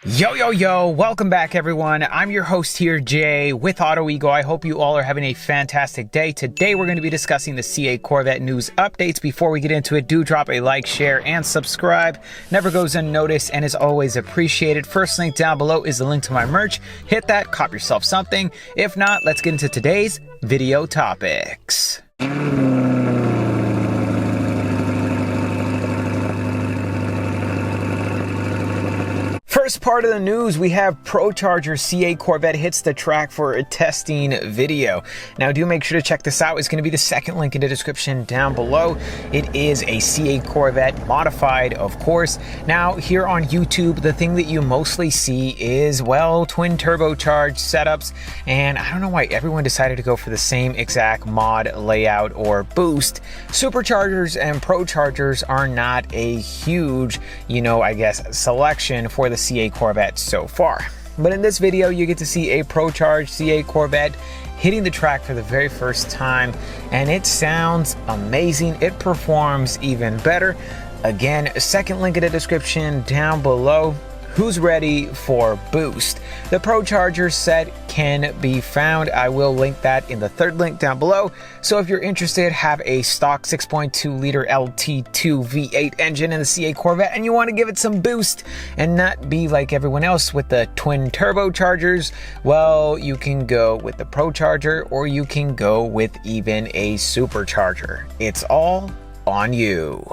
Yo, welcome back everyone. I'm your host here, Jay, with Auto Ego. I hope you all are having a fantastic day. Today we're going to be discussing the CA Corvette news updates. Before we get into it, do drop a like, share, and subscribe. Never goes unnoticed and is always appreciated. First link down below is the link to my merch. Hit that, cop yourself something. If not, let's get into today's video topics. First part of the news, we have PROCHARGER CA Corvette hits the track for a testing video. Now do make sure to check this out. It's going to be the second link in the description down below. It is a CA Corvette modified, of course. Now here on YouTube, the thing that you mostly see is, well, twin turbocharged setups, and I don't know why everyone decided to go for the same exact mod layout or boost. Superchargers and PROCHARGERs are not a huge, I guess, selection for the CA Corvette so far. But in this video, you get to see a PROCHARGER CA Corvette hitting the track for the very first time, and it sounds amazing. It performs even better. Again, second link in the description down below. Who's ready for boost? The PROCHARGER set can be found. I will link that in the third link down below. So if you're interested, have a stock 6.2 liter LT2 V8 engine in the CA Corvette and you want to give it some boost and not be like everyone else with the twin turbochargers, well, you can go with the PROCHARGER or you can go with even a supercharger. It's all on you.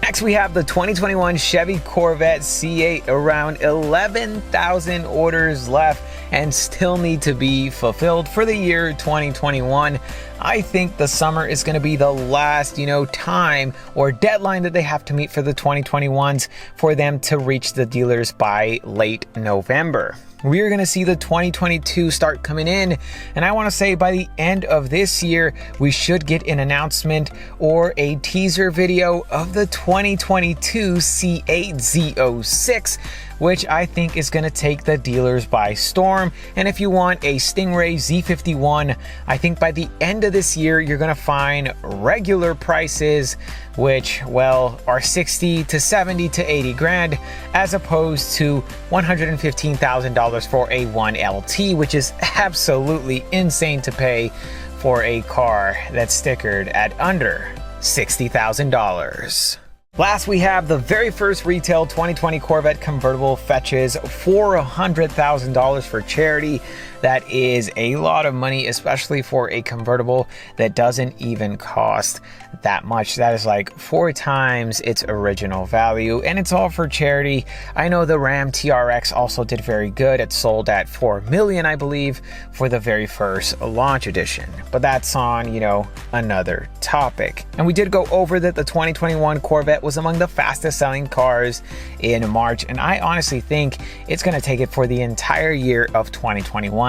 Next, we have the 2021 Chevy Corvette C8. Around 11,000 orders left and still need to be fulfilled for the year 2021. I think the summer is going to be the last, time or deadline that they have to meet for the 2021s for them to reach the dealers by late November. We're going to see the 2022 start coming in, and I want to say by the end of this year, we should get an announcement or a teaser video of the 2022 C8 Z06, which I think is going to take the dealers by storm. And if you want a Stingray Z51, I think by the end of this year, you're going to find regular prices, which, well, are 60 to 70 to 80 grand, as opposed to $115,000 for a 1LT, which is absolutely insane to pay for a car that's stickered at under $60,000. Last, we have the very first retail 2020 Corvette convertible fetches $400,000 for charity. That is a lot of money, especially for a convertible that doesn't even cost that much. That is like 4 times its original value, and it's all for charity. I know the Ram TRX also did very good. It sold at $4 million, I believe, for the very first launch edition. But that's on, another topic. And we did go over that the 2021 Corvette was among the fastest selling cars in March, and I honestly think it's going to take it for the entire year of 2021.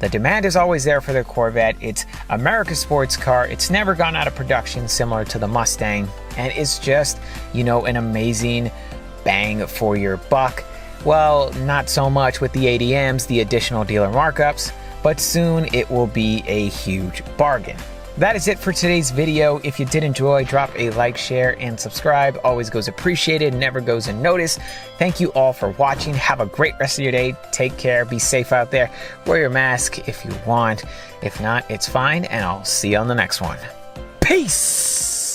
The demand is always there for the Corvette. It's America's sports car. It's never gone out of production, similar to the Mustang, and it's just, an amazing bang for your buck. Well, not so much with the ADMs, the additional dealer markups, but soon it will be a huge bargain. That is it for today's video. If you did enjoy, drop a like, share, and subscribe. Always goes appreciated, never goes unnoticed. Thank you all for watching. Have a great rest of your day. Take care. Be safe out there. Wear your mask if you want. If not, it's fine, and I'll see you on the next one. Peace!